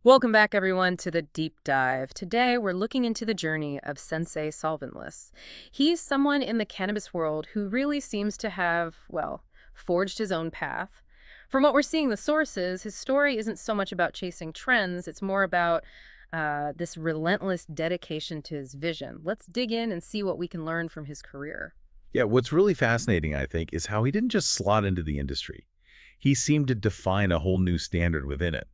Welcome back, everyone, to the Deep Dive. Today, we're looking into the journey of Sensei Solventless. He's someone in the cannabis world who really seems to have, well, forged his own path. From what we're seeing in the sources, his story isn't so much about chasing trends, it's more about this relentless dedication to his vision. Let's dig in and see what we can learn from his career. Yeah, what's really fascinating, I think, is how he didn't just slot into the industry. He seemed to define a whole new standard within it.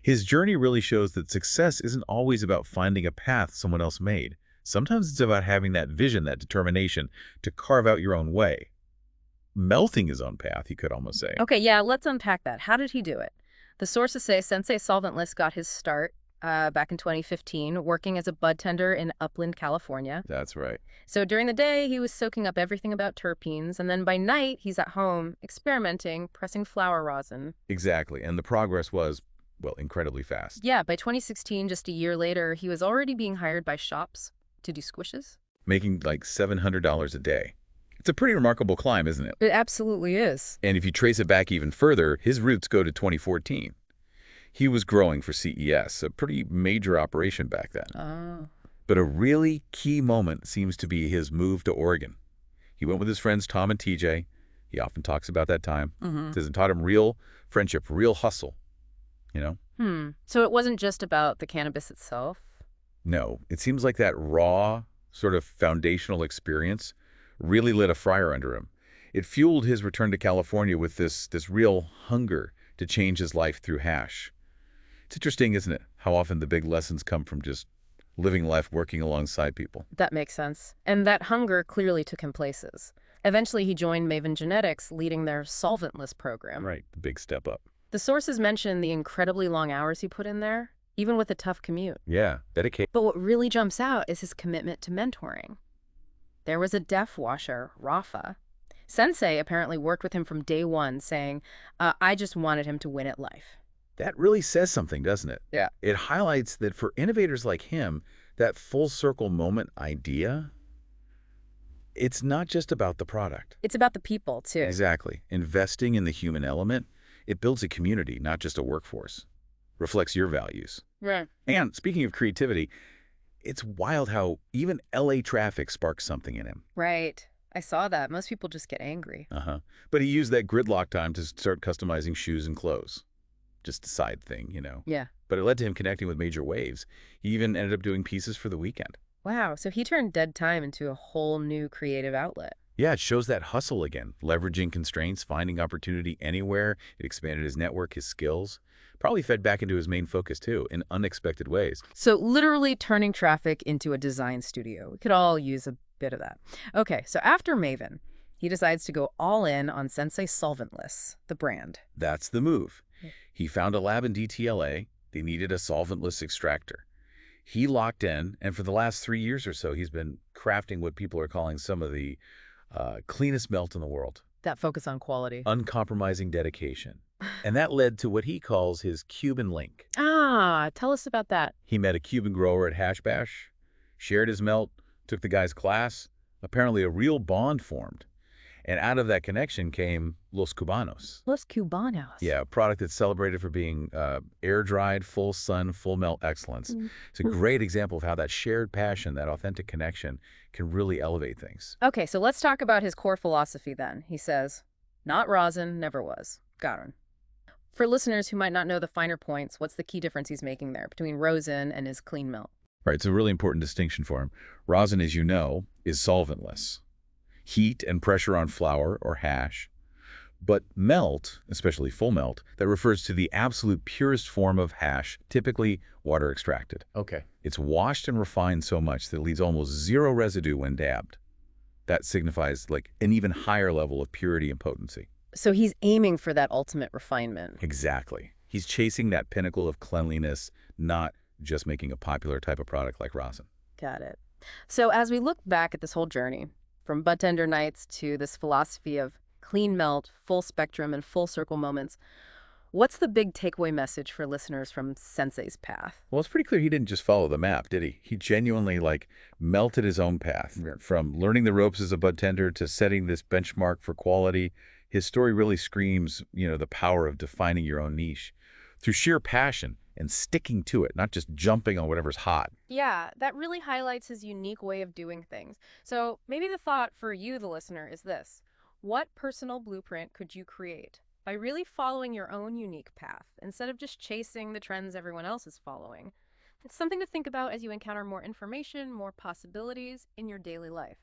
His journey really shows that success isn't always about finding a path someone else made. Sometimes it's about having that vision, that determination to carve out your own way. Melting his own path, you could almost say. Okay, yeah, let's unpack that. How did he do it? The sources say Sensei Solventless got his start back in 2015, working as a bud tender in Upland, California. That's right. So during the day, he was soaking up everything about terpenes, and then by night, he's at home experimenting, pressing flower rosin. Exactly. And the progress was, well, incredibly fast. Yeah, by 2016, just a year later, he was already being hired by shops to do squishes. Making like $700 a day. It's a pretty remarkable climb, isn't it? It absolutely is. And if you trace it back even further, his roots go to 2014. He was growing for CES, a pretty major operation back then. Oh. But a really key moment seems to be his move to Oregon. He went with his friends Tom and TJ. He often talks about that time. Says it taught him real friendship, real hustle, you know? So it wasn't just about the cannabis itself? No, it seems like that raw, sort of foundational experience really lit a fire under him. It fueled his return to California with this real hunger to change his life through hash. It's interesting, isn't it, how often the big lessons come from just living life working alongside people. That makes sense. And that hunger clearly took him places. Eventually, he joined Maven Genetics, leading their solventless program. Right, the big step up. The sources mention the incredibly long hours he put in there, even with a tough commute. Yeah, dedicate. But what really jumps out is his commitment to mentoring. There was a deaf washer, Rafa. Sensei apparently worked with him from day one, saying, I just wanted him to win at life. That really says something, doesn't it? Yeah. It highlights that for innovators like him, that full circle moment idea, it's not just about the product. It's about the people, too. Exactly. Investing in the human element, it builds a community, not just a workforce. Reflects your values. Right. And speaking of creativity, it's wild how even LA traffic sparks something in him. Right. I saw that. Most people just get angry. But he used that gridlock time to start customizing shoes and clothes. Just a side thing, you know. Yeah. But it led to him connecting with Majorwavez. He even ended up doing pieces for the Weeknd. Wow. So he turned dead time into a whole new creative outlet. Yeah, it shows that hustle again, leveraging constraints, finding opportunity anywhere. It expanded his network, his skills. Probably fed back into his main focus, too, in unexpected ways. So literally turning traffic into a design studio. We could all use a bit of that. Okay, so after Maven, he decides to go all in on Sensei Solventless, the brand. That's the move. He found a lab in DTLA. They needed a solventless extractor. He locked in, and for the last 3 years or so, he's been crafting what people are calling some of the cleanest melt in the world. That focus on quality. Uncompromising dedication. And that led to what he calls his Cuban link. Ah, tell us about that. He met a Cuban grower at Hash Bash, shared his melt, took the guy's class. Apparently a real bond formed. And out of that connection came Los Cubanos. Los Cubanos. Yeah, a product that's celebrated for being air-dried, full sun, full melt excellence. It's a great example of how that shared passion, that authentic connection, can really elevate things. Okay, so let's talk about his core philosophy then. He says, not rosin, never was. Got him. For listeners who might not know the finer points, what's the key difference he's making there between rosin and his clean melt? Right, it's a really important distinction for him. Rosin, as you know, is solventless. Heat and pressure on flour or hash. But melt, especially full melt, that refers to the absolute purest form of hash, typically water extracted. Okay. It's washed and refined so much that it leaves almost zero residue when dabbed. That signifies like an even higher level of purity and potency. So he's aiming for that ultimate refinement. Exactly. He's chasing that pinnacle of cleanliness, not just making a popular type of product like rosin. Got it. So as we look back at this whole journey, from budtender nights to this philosophy of clean melt, full spectrum, and full circle moments, what's the big takeaway message for listeners from Sensei's path? Well, it's pretty clear he didn't just follow the map, did he? He genuinely, melted his own path. From learning the ropes as a budtender to setting this benchmark for quality. His story really screams, the power of defining your own niche. through sheer passion and sticking to it, not just jumping on whatever's hot. Yeah, that really highlights his unique way of doing things. So maybe the thought for you, the listener, is this. What personal blueprint could you create by really following your own unique path instead of just chasing the trends everyone else is following? It's something to think about as you encounter more information, more possibilities in your daily life.